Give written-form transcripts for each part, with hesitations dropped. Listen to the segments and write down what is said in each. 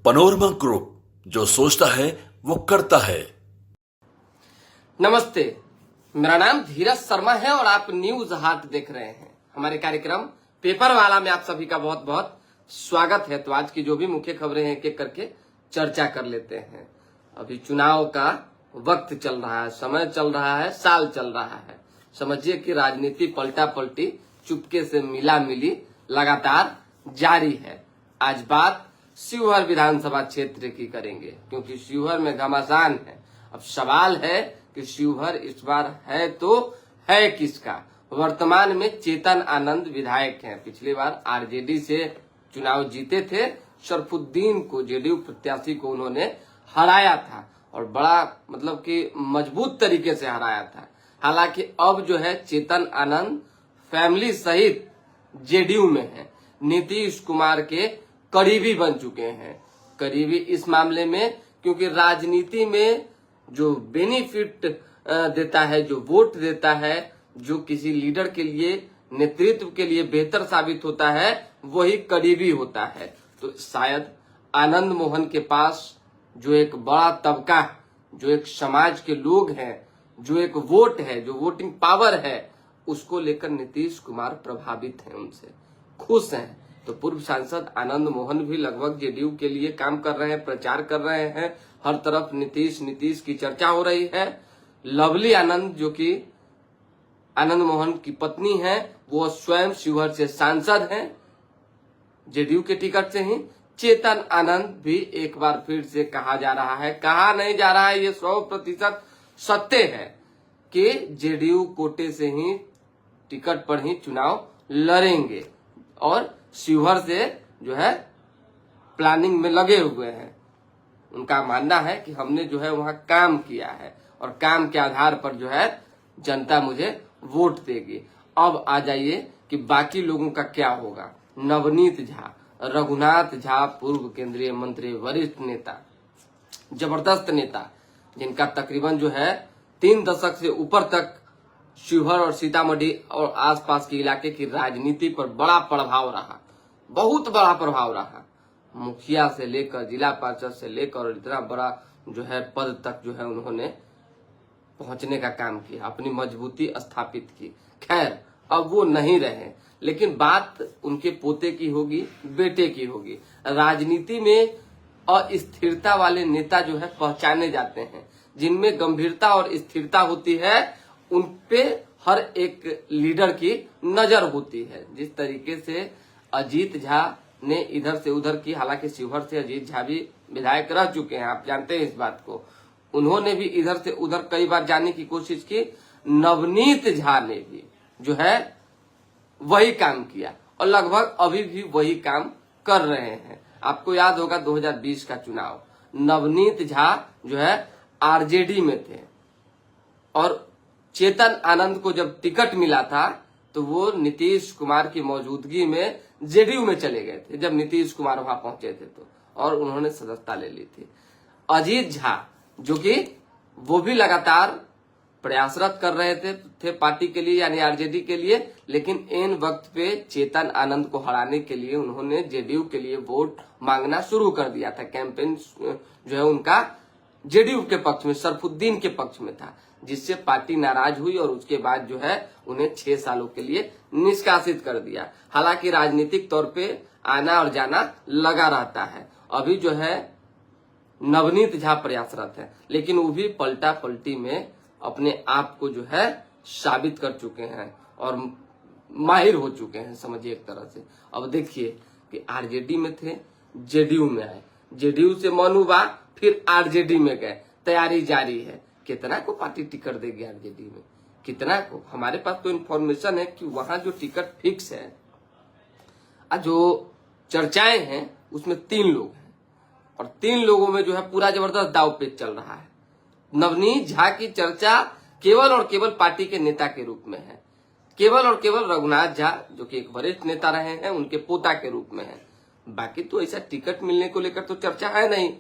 Panorama group, जो सोचता है वो करता है। नमस्ते, मेरा नाम धीरज शर्मा है और आप न्यूज हाट देख रहे हैं। हमारे कार्यक्रम पेपर वाला में आप सभी का बहुत बहुत स्वागत है। तो आज की जो भी मुख्य खबरें हैं एक एक करके चर्चा कर लेते हैं। अभी चुनाव का वक्त चल रहा है, समय चल रहा है, साल चल रहा है। समझिए कि राजनीति पलटा पलटी, चुपके से मिला मिली लगातार जारी है। आज बात शिवहर विधानसभा क्षेत्र की करेंगे, क्योंकि शिवहर में घमासान है। अब सवाल है कि शिवहर इस बार है तो है किसका। वर्तमान में चेतन आनंद विधायक हैं। पिछली बार आरजेडी से चुनाव जीते थे। शरफुद्दीन को, जेडीयू प्रत्याशी को उन्होंने हराया था और बड़ा मतलब कि मजबूत तरीके से हराया था। हालांकि अब जो है चेतन आनंद फैमिली सहित जेडीयू में है। नीतीश कुमार के करीबी बन चुके हैं। करीबी इस मामले में क्योंकि राजनीति में जो बेनिफिट देता है, जो वोट देता है, जो किसी लीडर के लिए, नेतृत्व के लिए बेहतर साबित होता है, वही करीबी होता है। तो शायद आनंद मोहन के पास जो एक बड़ा तबका, जो एक समाज के लोग हैं, जो एक वोट है, जो वोटिंग पावर है, उसको लेकर नीतीश कुमार प्रभावित हैं, उनसे खुश हैं। तो पूर्व सांसद आनंद मोहन भी लगभग जेडीयू के लिए काम कर रहे हैं, प्रचार कर रहे हैं। हर तरफ नीतीश की चर्चा हो रही है। लवली आनंद, जो कि आनंद मोहन की पत्नी है, वो स्वयं शिवहर से सांसद हैं, जेडीयू के टिकट से ही। चेतन आनंद भी एक बार फिर से कहा जा रहा है, कहा नहीं जा रहा है, ये 100% सत्य है कि जेडीयू कोटे से ही टिकट पर ही चुनाव लड़ेंगे और शिवहर से जो है प्लानिंग में लगे हुए हैं। उनका मानना है कि हमने जो है वहां काम किया है और काम के आधार पर जो है जनता मुझे वोट देगी। अब आ जाइए कि बाकी लोगों का क्या होगा। नवनीत झा, रघुनाथ झा, पूर्व केंद्रीय मंत्री, वरिष्ठ नेता, जबरदस्त नेता, जिनका तकरीबन जो है 3 दशक से ऊपर तक शिवहर और सीतामढ़ी और आसपास के इलाके की राजनीति पर बड़ा प्रभाव रहा, बहुत बड़ा प्रभाव रहा। मुखिया से लेकर जिला पार्षद से लेकर इतना बड़ा जो है पद तक जो है उन्होंने पहुंचने का काम किया, अपनी मजबूती स्थापित की। खैर, अब वो नहीं रहे, लेकिन बात उनके पोते की होगी, बेटे की होगी। राजनीति में अस्थिरता वाले नेता जो है पहचाने जाते हैं। जिनमें गंभीरता और स्थिरता होती है, उनपे हर एक लीडर की नजर होती है। जिस तरीके से अजीत झा ने इधर से उधर की, हालांकि शिवहर से अजीत झा भी विधायक रह चुके हैं, आप जानते हैं इस बात को। उन्होंने भी इधर से उधर कई बार जाने की कोशिश की। नवनीत झा ने भी जो है वही काम किया और लगभग अभी भी वही काम कर रहे हैं। आपको याद होगा 2020 का चुनाव, नवनीत झा जो है आरजेडी में थे और चेतन आनंद को जब टिकट मिला था तो वो नीतीश कुमार की मौजूदगी में जेडीयू में चले गए थे, जब नीतीश कुमार वहां पहुंचे थे तो, और उन्होंने सदस्यता ले ली थी। अजीत झा, जो कि वो भी लगातार प्रयासरत कर रहे थे पार्टी के लिए, यानी आरजेडी के लिए, लेकिन इन वक्त पे चेतन आनंद को हराने के लिए उन्होंने जेडीयू के लिए वोट मांगना शुरू कर दिया था। कैंपेन जो है उनका जेडीयू के पक्ष में, शरफुद्दीन के पक्ष में था, जिससे पार्टी नाराज हुई और उसके बाद जो है उन्हें 6 सालों के लिए निष्कासित कर दिया। हालांकि राजनीतिक तौर पे आना और जाना लगा रहता है। अभी जो है नवनीत झा प्रयासरत है, लेकिन वो भी पलटा पलटी में अपने आप को जो है साबित कर चुके हैं और माहिर हो चुके हैं, समझिए एक तरह से। अब देखिए कि आरजेडी में थे, जेडीयू में आए, जेडीयू से मन हुआ, फिर आरजेडी में गए, तैयारी जारी है। कितना को पार्टी टिकट देगी आरजेडी में, कितना को? हमारे पास तो इन्फॉर्मेशन है कि वहां जो टिकट फिक्स है, जो चर्चाएं हैं, उसमें 3 लोग हैं और 3 लोगों में जो है पूरा जबरदस्त दाव पेच चल रहा है। नवनीत झा की चर्चा केवल और केवल पार्टी के नेता के रूप में है, केवल और केवल रघुनाथ झा, जो कि एक वरिष्ठ नेता रहे हैं, उनके पोता के रूप में है। बाकी तो ऐसा टिकट मिलने को लेकर तो चर्चा है नहीं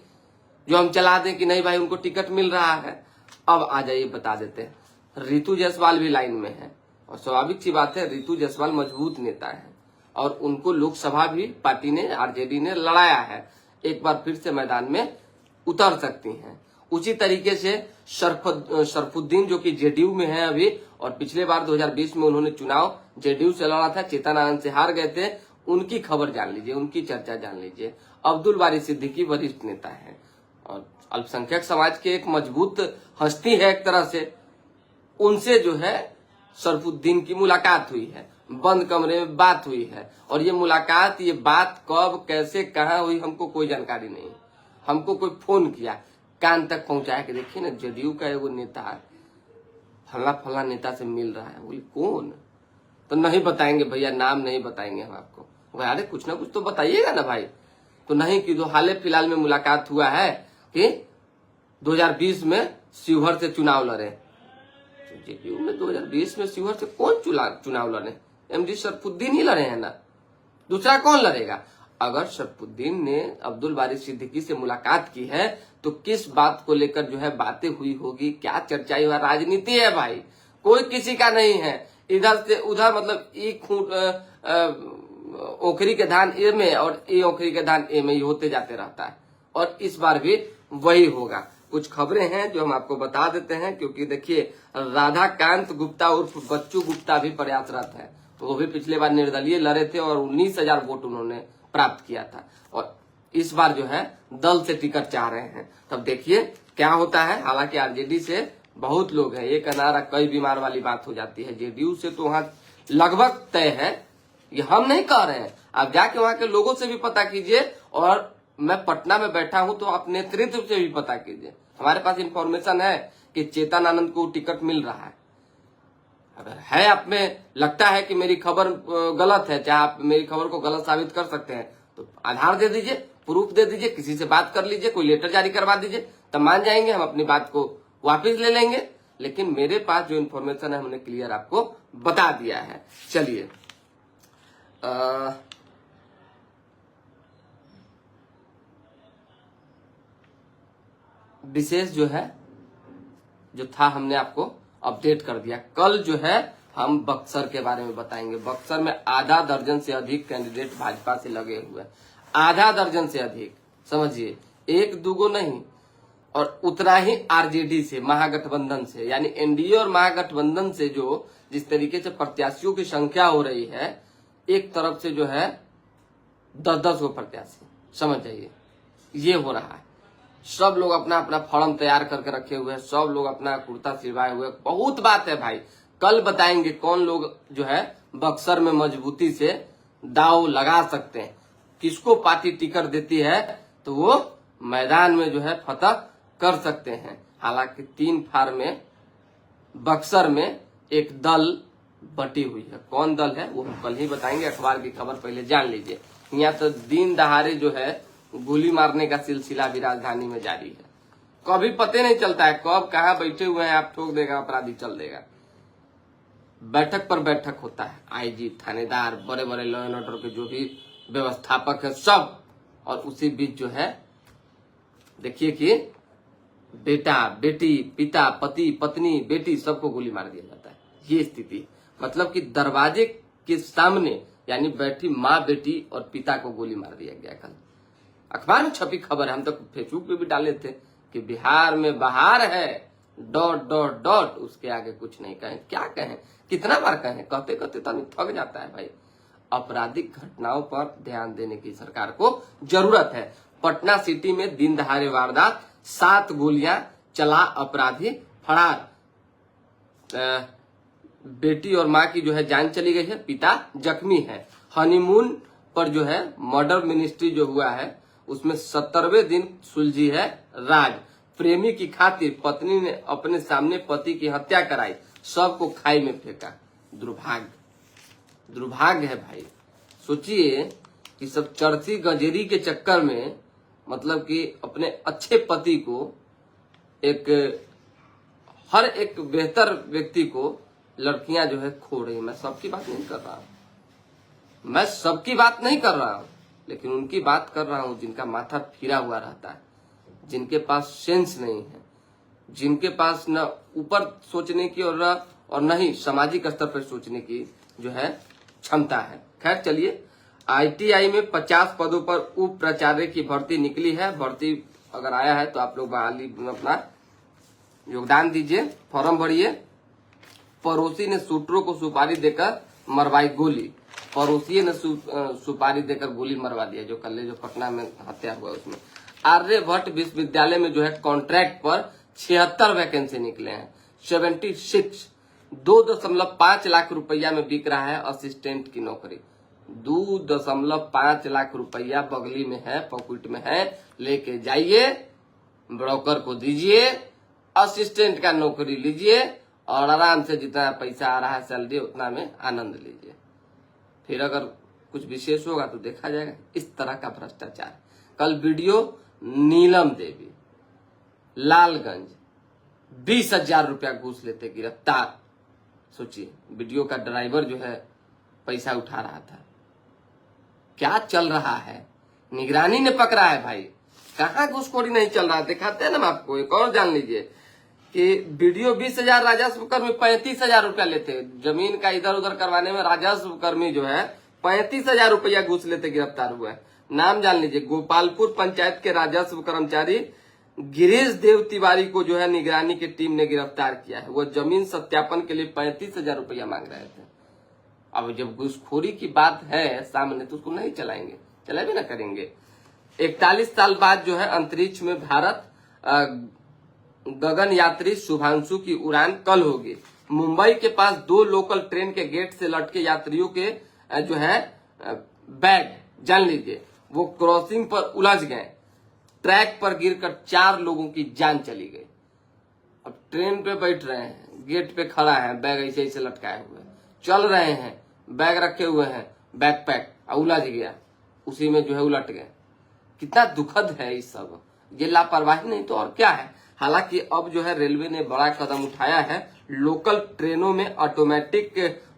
जो हम चला दें कि नहीं भाई उनको टिकट मिल रहा है। अब आ जाइए बता देते हैं, रितु जायसवाल भी लाइन में है और स्वाभाविक सी बात है, रितु जायसवाल मजबूत नेता है और उनको लोकसभा भी पार्टी ने, आरजेडी ने लड़ाया है। एक बार फिर से मैदान में उतर सकती हैं। उसी तरीके से शरफुद्दीन जो कि जेडीयू में है अभी, और पिछले बार 2020 में उन्होंने चुनाव जेडीयू से लड़ा था, चेतन आनंद से हार गए थे, उनकी खबर जान लीजिए, उनकी चर्चा जान लीजिए। अब्दुल बारी सिद्दीकी वरिष्ठ नेता है और अल्पसंख्यक समाज के एक मजबूत हस्ती है एक तरह से। उनसे जो है शरफुद्दीन की मुलाकात हुई है, बंद कमरे में बात हुई है, और ये मुलाकात, ये बात कब कैसे कहाँ हुई हमको कोई जानकारी नहीं। हमको कोई फोन किया, कान तक पहुंचाया कि देखिए ना जेडीयू का एगो नेता फला फला नेता से मिल रहा है। बोली कौन? तो नहीं बताएंगे भैया, नाम नहीं बताएंगे हम आपको। अरे कुछ ना कुछ तो बताइएगा ना भाई। तो नहीं कि जो हाल फिलहाल में मुलाकात हुआ है कि 2020 में शिवहर से चुनाव लड़े। जेडीयू में 2020 में शिवहर से कौन चुनाव लड़े? एमडी शरफुद्दीन ही लड़े हैं ना, दूसरा कौन लड़ेगा? अगर शरफुद्दीन ने अब्दुल बारी सिद्दीकी से मुलाकात की है तो किस बात को लेकर जो है बातें हुई होगी, क्या चर्चा हुआ? राजनीति है भाई, कोई किसी का नहीं है। इधर से उधर, मतलब एक ओखरी के धान ए में और ए ओखरी के धान ए में ही होते जाते रहता है, और इस बार भी वही होगा। कुछ खबरें हैं जो हम आपको बता देते हैं, क्योंकि देखिए राधाकांत गुप्ता उर्फ बच्चू गुप्ता भी प्रयासरत है। वो भी पिछले बार निर्दलीय लड़े थे और 19,000 वोट उन्होंने प्राप्त किया था, और इस बार जो है दल से टिकट चाह रहे हैं। तब देखिए क्या होता है। हालांकि आरजेडी से बहुत लोग हैं, एक अनारा कई बीमार वाली बात हो जाती है। जेडीयू से तो वहां लगभग तय है, ये हम नहीं कह रहे हैं। आप जाके वहां के लोगों से भी पता कीजिए, और मैं पटना में बैठा हूं तो आप नेतृत्व से भी पता कीजिए। हमारे पास इंफॉर्मेशन है कि चेतन आनंद को टिकट मिल रहा है। अगर है आप में लगता है कि मेरी खबर गलत है, चाहे आप मेरी खबर को गलत साबित कर सकते हैं, तो आधार दे दीजिए, प्रूफ दे दीजिए, किसी से बात कर लीजिए, कोई लेटर जारी करवा दीजिए, तब मान जाएंगे, हम अपनी बात को वापस ले लेंगे। लेकिन मेरे पास जो इन्फॉर्मेशन है हमने क्लियर आपको बता दिया है। चलिए विशेष जो है जो था हमने आपको अपडेट कर दिया। कल जो है हम बक्सर के बारे में बताएंगे। बक्सर में आधा दर्जन से अधिक कैंडिडेट भाजपा से लगे हुए, आधा दर्जन से अधिक, समझिए, एक दूगो नहीं, और उतना ही आरजेडी से, महागठबंधन से, यानी एनडीए और महागठबंधन से जो जिस तरीके से प्रत्याशियों की संख्या हो रही है, एक तरफ से जो है 10-10 गो प्रत्याशी, समझ जाइए ये हो रहा है। सब लोग अपना अपना फॉर्म तैयार करके रखे हुए हैं, सब लोग अपना कुर्ता सिलवाए हुए। बहुत बात है भाई, कल बताएंगे कौन लोग जो है बक्सर में मजबूती से दाव लगा सकते हैं। किसको पार्टी टिकट देती है तो वो मैदान में जो है फतह कर सकते हैं। हालांकि 3 फार में बक्सर में एक दल बटी हुई है। कौन दल है वो हम कल ही बताएंगे। अखबार की खबर पहले जान लीजिए। यहाँ तो दिन दहाड़े जो है गोली मारने का सिलसिला भी राजधानी में जारी है। कभी पते नहीं चलता है कब कहाँ बैठे हुए हैं, आप ठोक देगा अपराधी चल देगा। बैठक पर बैठक होता है, आईजी, थानेदार, बड़े बड़े लॉ एंड ऑर्डर के जो भी व्यवस्थापक है सब, और उसी बीच जो है देखिए कि बेटा बेटी, पिता पति पत्नी बेटी सबको गोली मार दिया जाता है। ये स्थिति, मतलब कि दरवाजे के सामने यानी बैठी माँ बेटी और पिता को गोली मार दिया गया। कल अखबार में छपी खबर है, हम तो फेसबुक पे भी डाले थे कि बिहार में बहार है ... उसके आगे कुछ नहीं कहें। क्या कहें, कितना बार कहें, कहते कहते तो थक जाता है भाई। आपराधिक घटनाओं पर ध्यान देने की सरकार को जरूरत है। पटना सिटी में दिन दहाड़े वारदात, 7 गोलियां चला अपराधी फरार। बेटी और मां की जो है जान चली गई है, पिता जख्मी है। हनीमून पर जो है मर्डर मिनिस्ट्री जो हुआ है उसमें 70वें दिन सुलझी है राज। प्रेमी की खातिर पत्नी ने अपने सामने पति की हत्या कराई, सबको खाई में फेंका। दुर्भाग्य है भाई। सोचिए कि सब चर्ची गजेरी के चक्कर में, मतलब कि अपने अच्छे पति को, हर एक बेहतर व्यक्ति को लड़कियां जो है खो रही। मैं सबकी बात नहीं कर रहा हूं, लेकिन उनकी बात कर रहा हूं जिनका माथा फिरा हुआ रहता है, जिनके पास सेंस नहीं है, जिनके पास न ऊपर सोचने की और न ही सामाजिक स्तर पर सोचने की जो है क्षमता है। खैर चलिए ITI में 50 पदों पर उप प्राचार्य की भर्ती निकली है। भर्ती अगर आया है तो आप लोग बहाली अपना योगदान दीजिए, फॉर्म भरिए। पड़ोसी ने शूटरों को सुपारी देकर मरवाई गोली। पड़ोसी ने सुपारी देकर गोली मरवा दिया, जो कल जो पटना में हत्या हुआ उसमें। आर्यभट्ट विश्वविद्यालय में जो है कॉन्ट्रैक्ट पर 76 वैकेंसी निकले हैं। 76 2.5 लाख रुपया में बिक रहा है असिस्टेंट की नौकरी। 2.5 लाख रुपया बगली में है, पॉकेट में है, लेके जाइए, ब्रोकर को दीजिए, असिस्टेंट का नौकरी लीजिए और आराम से जितना पैसा आ रहा है सैलरी उतना में आनंद लीजिए। फिर अगर कुछ विशेष होगा तो देखा जाएगा। इस तरह का भ्रष्टाचार। कल वीडियो नीलम देवी लालगंज 20,000 रुपया घूस लेते गिरफ्तार। सोचिए, वीडियो का ड्राइवर जो है पैसा उठा रहा था। क्या चल रहा है? निगरानी ने पकड़ा है भाई। कहाँ घूसखोरी नहीं चल रहा है, दिखाते हैं ना आपको। एक और जान लीजिए कि वीडियो 20,000, राजस्व कर्मी 35,000 रुपया लेते। जमीन का इधर उधर करवाने में राजस्व कर्मी जो है 35,000 रुपया घूस लेते गिरफ्तार हुआ है। नाम जान लीजिए, गोपालपुर पंचायत के राजस्व कर्मचारी गिरीश देव तिवारी को जो है निगरानी की टीम ने गिरफ्तार किया है। वह जमीन सत्यापन के लिए 35,000 रुपया मांग रहे थे। अब जब घूसखोरी की बात है सामने तो उसको नहीं चलाएंगे, चला भी ना करेंगे। 41 साल बाद जो है अंतरिक्ष में भारत गगन यात्री शुभांशु की उड़ान कल होगी। मुंबई के पास 2 लोकल ट्रेन के गेट से लटके यात्रियों के जो है बैग, जान लीजिए, वो क्रॉसिंग पर उलझ गए। ट्रैक पर गिरकर 4 लोगों की जान चली गई। अब ट्रेन पे बैठ रहे हैं, गेट पे खड़ा है, बैग ऐसे ऐसे लटकाए हुए, चल रहे हैं, बैग रखे हुए हैं, बैकपैक, उलझ गया, उसी में जो है उलट गए। कितना दुखद है ये सब। ये लापरवाही नहीं तो और क्या है। हालांकि अब जो है रेलवे ने बड़ा कदम उठाया है। लोकल ट्रेनों में ऑटोमेटिक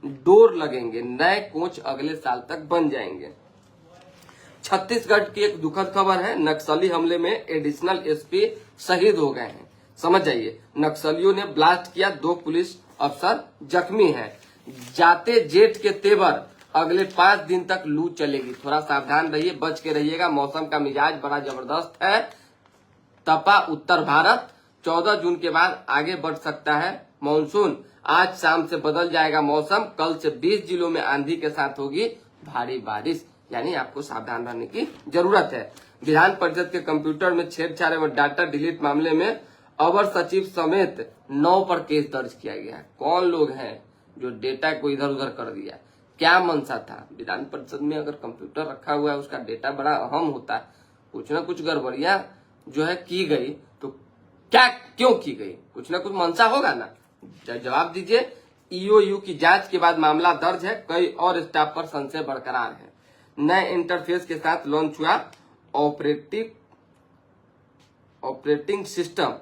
डोर लगेंगे, नए कोच अगले साल तक बन जाएंगे। छत्तीसगढ़ की एक दुखद खबर है। नक्सली हमले में एडिशनल एसपी शहीद हो गए हैं। समझ जाइए, नक्सलियों ने ब्लास्ट किया, 2 पुलिस अफसर जख्मी हैं। जाते जेठ के तेवर, अगले 5 दिन तक लू चलेगी। थोड़ा सावधान रहिए, बच के रहिएगा। मौसम का मिजाज बड़ा जबरदस्त है। तपा उत्तर भारत, 14 जून के बाद आगे बढ़ सकता है मानसून। आज शाम से बदल जाएगा मौसम। कल से 20 जिलों में आंधी के साथ होगी भारी बारिश, यानी आपको सावधान रहने की जरूरत है। विधान परिषद के कंप्यूटर में छेड़छाड़ एवं डाटा डिलीट मामले में अवर सचिव समेत 9 पर केस दर्ज किया गया है। कौन लोग हैं जो डेटा को इधर उधर कर दिया? क्या मनसा था? विधान परिषद में अगर कंप्यूटर रखा हुआ है, उसका डेटा बड़ा अहम होता है। कुछ ना कुछ गड़बड़ियां जो है की गई तो क्या, क्यों की गई? कुछ ना कुछ मनसा होगा ना, जवाब दीजिए। ईओयू की जांच के बाद मामला दर्ज है। कई और स्टाफ पर संशय बरकरार है। नए इंटरफेस के साथ लॉन्च हुआ ऑपरेटिंग सिस्टम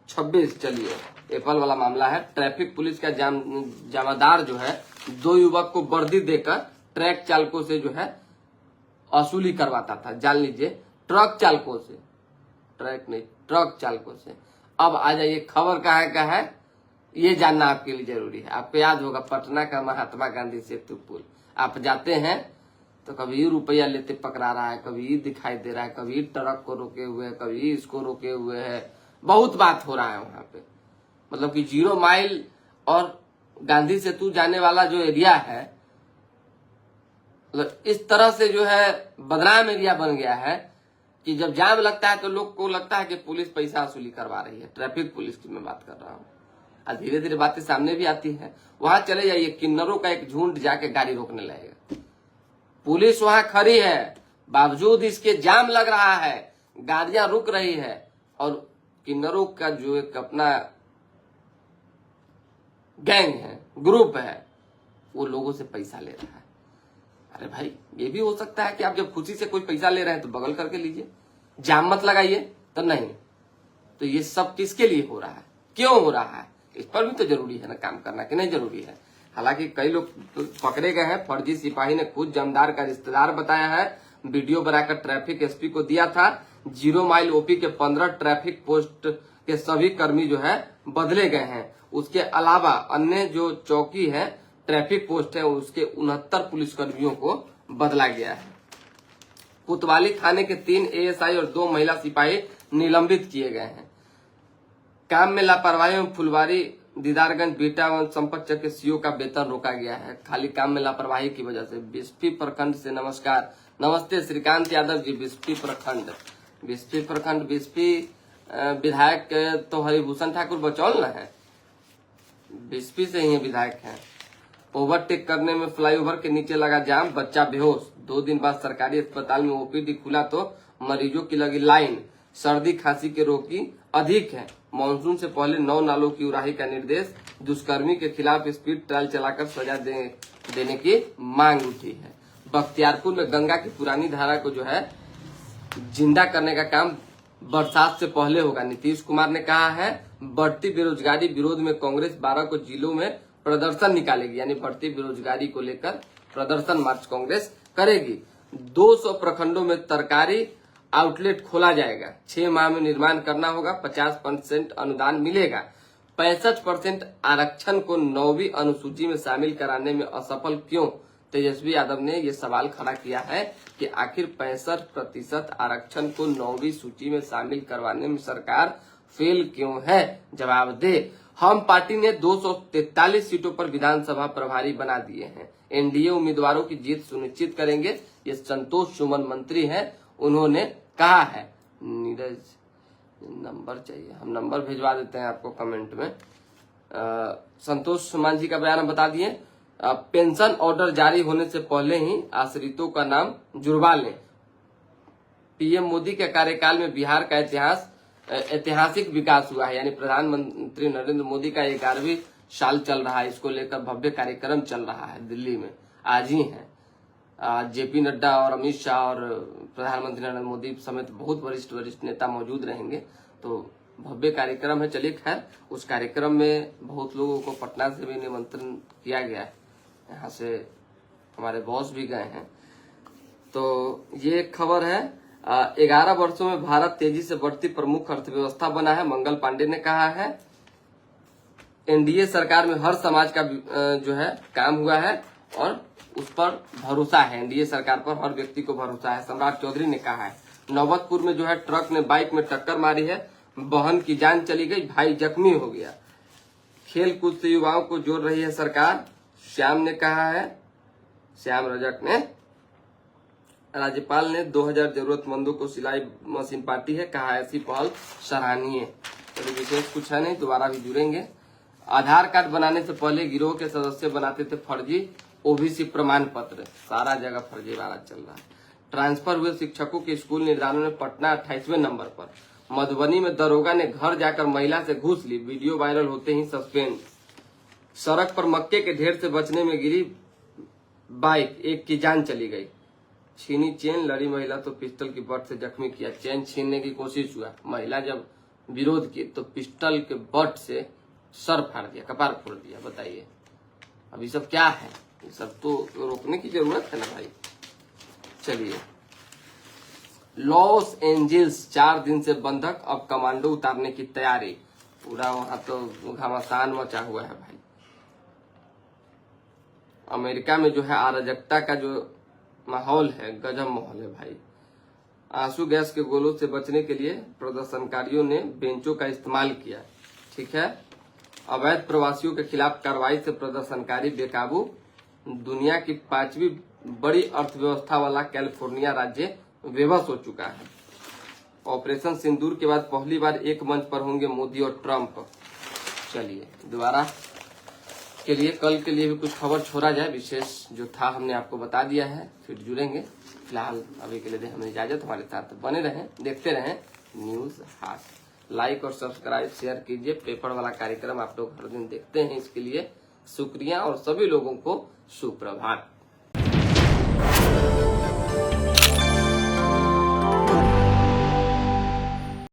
26। चलिए, एप्पल वाला मामला है। ट्रैफिक पुलिस का जमादार जो है 2 युवक को वर्दी देकर ट्रक चालकों से जो है वसूली करवाता था। जान लीजिए, ट्रक चालकों से, ट्रक नहीं, ट्रक चालकों से। अब आ जाइए, खबर कहाँ है ये जानना आपके लिए जरूरी है। आपको याद होगा पटना का महात्मा गांधी सेतु पुल। आप जाते हैं तो कभी रुपया लेते पकड़ा रहा है, कभी दिखाई दे रहा है, कभी ट्रक को रोके हुए है, कभी इसको रोके हुए है। बहुत बात हो रहा है वहां पे। मतलब कि 0 माइल और गांधी सेतु जाने वाला जो एरिया है, मतलब इस तरह से जो है बदनाम एरिया बन गया है कि जब जाम लगता है तो लोग को लगता है कि पुलिस पैसा वसूली करवा रही है। ट्रैफिक पुलिस की मैं बात कर रहा हूँ। और धीरे धीरे बातें सामने भी आती है। वहां चले जाइए, किन्नरों का एक झुंड जाके गाड़ी रोकने लगेगा। पुलिस वहां खड़ी है, बावजूद इसके जाम लग रहा है, गाड़ियां रुक रही है, और किन्नरों का जो एक अपना गैंग है, ग्रुप है, वो लोगों से पैसा ले रहा है। अरे भाई, ये भी हो सकता है कि आप जब खुशी से कोई पैसा ले रहे हैं तो बगल करके लीजिए, जाम मत लगाइए। तो नहीं, तो ये सब किसके लिए हो रहा है, क्यों हो रहा है, इस पर भी तो जरूरी है ना काम करना, कि नहीं जरूरी है। हालांकि कई लोग तो पकड़े गए हैं। फर्जी सिपाही ने खुद जमदार का रिश्तेदार बताया है। वीडियो बनाकर ट्रैफिक एसपी को दिया था। 0 माइल ओपी के 15 ट्रैफिक पोस्ट के सभी कर्मी जो है बदले गए हैं। उसके अलावा अन्य जो चौकी है, ट्रैफिक पोस्ट है, उसके 69 पुलिसकर्मियों को बदला गया है। कोतवाली थाने के 3 एएसआई और 2 महिला सिपाही निलंबित किए गए हैं। काम में लापरवाही में फुलवारी दीदारगंज बीटा व संपत चक के सीओ का वेतन रोका गया है, खाली काम में लापरवाही की वजह से। बिस्फी प्रखंड से नमस्कार, नमस्ते श्रीकांत यादव जी। बिस्फी प्रखंड बिस्फी विधायक तो हरिभूषण ठाकुर बचौल न है, बिस्फी से ही विधायक हैं। ओवरटेक करने में फ्लाईओवर के नीचे लगा जाम, बच्चा बेहोश। 2 दिन बाद सरकारी अस्पताल में ओपीडी खुला तो मरीजों की लगी लाइन। सर्दी खांसी के रोगी अधिक है। मानसून से पहले 9 नालों की उड़ाही का निर्देश। दुष्कर्मी के खिलाफ स्पीड ट्रायल चलाकर सजा देने की मांग उठी है। बख्तियारपुर में गंगा की पुरानी धारा को जो है जिंदा करने का काम बरसात से पहले होगा। नीतीश कुमार ने कहा है बढ़ती बेरोजगारी विरोध में कांग्रेस 12 को जिलों में प्रदर्शन निकालेगी, यानी बढ़ती बेरोजगारी को लेकर प्रदर्शन मार्च कांग्रेस करेगी। 200 प्रखंडों में तरकारी आउटलेट खोला जाएगा। 6 माह में निर्माण करना होगा। 50% अनुदान मिलेगा। 65% आरक्षण को 9वीं अनुसूची में शामिल कराने में असफल क्यों? तेजस्वी यादव ने ये सवाल खड़ा किया है कि आखिर 65% आरक्षण को 9वीं सूची में शामिल करवाने में सरकार फेल क्यों है? जवाब दे। हम पार्टी ने 243 सीटों पर विधानसभा प्रभारी बना दिए हैं। एनडीए उम्मीदवारों की जीत सुनिश्चित करेंगे, ये संतोष सुमन मंत्री हैं, उन्होंने कहा है। नीरज नंबर चाहिए, हम नंबर भिजवा देते हैं आपको कमेंट में। संतोष सुमन जी का बयान हम बता दिए। पेंशन ऑर्डर जारी होने से पहले ही आश्रितों का नाम जुड़वा लें। पीएम मोदी के कार्यकाल में बिहार का ऐतिहासिक विकास हुआ है, यानी प्रधानमंत्री नरेंद्र मोदी का 11वीं साल चल रहा है। इसको लेकर भव्य कार्यक्रम चल रहा है दिल्ली में, आज ही है। जेपी नड्डा और अमित शाह और प्रधानमंत्री नरेंद्र मोदी समेत बहुत वरिष्ठ नेता मौजूद रहेंगे, तो भव्य कार्यक्रम है। चलिए खैर, उस कार्यक्रम में बहुत लोगों को पटना से भी निमंत्रण किया गया है, यहाँ से हमारे बॉस भी गए हैं। तो ये खबर है। 11 वर्षों में भारत तेजी से बढ़ती प्रमुख अर्थव्यवस्था बना है, मंगल पांडे ने कहा है। एनडीए सरकार में हर समाज का जो है काम हुआ है और उस पर भरोसा है। एनडीए सरकार पर हर व्यक्ति को भरोसा है, सम्राट चौधरी ने कहा है। नौबतपुर में जो है ट्रक ने बाइक में टक्कर मारी है, बहन की जान चली गई, भाई जख्मी हो गया। खेल कूद से युवाओं को जोड़ रही है सरकार, श्याम ने कहा है, श्याम रजक ने। राज्यपाल ने 2000 जरूरतमंदों को सिलाई मशीन बांटी है, कहा ऐसी पहल सराहनीय। तो विशेष कुछ है नहीं, दोबारा भी जुड़ेंगे। आधार कार्ड बनाने से पहले गिरोह के सदस्य बनाते थे फर्जी ओबीसी प्रमाण पत्र, सारा जगह फर्जीवाड़ा चल रहा है। ट्रांसफर हुए शिक्षकों के स्कूल निर्धारण में पटना 28वें नंबर पर। मधुबनी में दरोगा ने घर जाकर महिला से घूस ली, वीडियो वायरल होते ही सस्पेंड। सड़क पर मक्के के ढेर से बचने में गिरी बाइक, एक की जान चली गई। छीनी चेन, लड़ी महिला तो पिस्टल की बट से जख्मी किया। चेन छीनने की कोशिश हुआ, महिला जब विरोध की तो पिस्टल के बट से सर फाड़ दिया, कपार फोड़ दिया। बताइए अब ये सब क्या है? ये सब तो रोकने की जरूरत है ना भाई। चलिए, लॉस एंजल्स 4 दिन से बंधक, अब कमांडो उतारने की तैयारी। पूरा वहां तो घमासान मचा हुआ है भाई। अमेरिका में जो है अराजकता का जो माहौल है, गजब माहौल है भाई। आंसू गैस के गोलों से बचने के लिए प्रदर्शनकारियों ने बेंचों का इस्तेमाल किया। ठीक है, अवैध प्रवासियों के खिलाफ कार्रवाई से प्रदर्शनकारी बेकाबू। दुनिया की 5वीं बड़ी अर्थव्यवस्था वाला कैलिफोर्निया राज्य बेबस हो चुका है। ऑपरेशन सिंदूर के बाद पहली बार एक मंच पर होंगे मोदी और ट्रंप। चलिए, दोबारा के लिए कल के लिए भी कुछ खबर छोड़ा जाए, विशेष जो था हमने आपको बता दिया है, फिर जुड़ेंगे। फिलहाल अभी के लिए हमें इजाजत, हमारे साथ बने रहें, देखते रहें न्यूज हाट। लाइक और सब्सक्राइब शेयर कीजिए। पेपर वाला कार्यक्रम आप लोग हर दिन देखते हैं, इसके लिए शुक्रिया और सभी लोगों को सुप्रभात।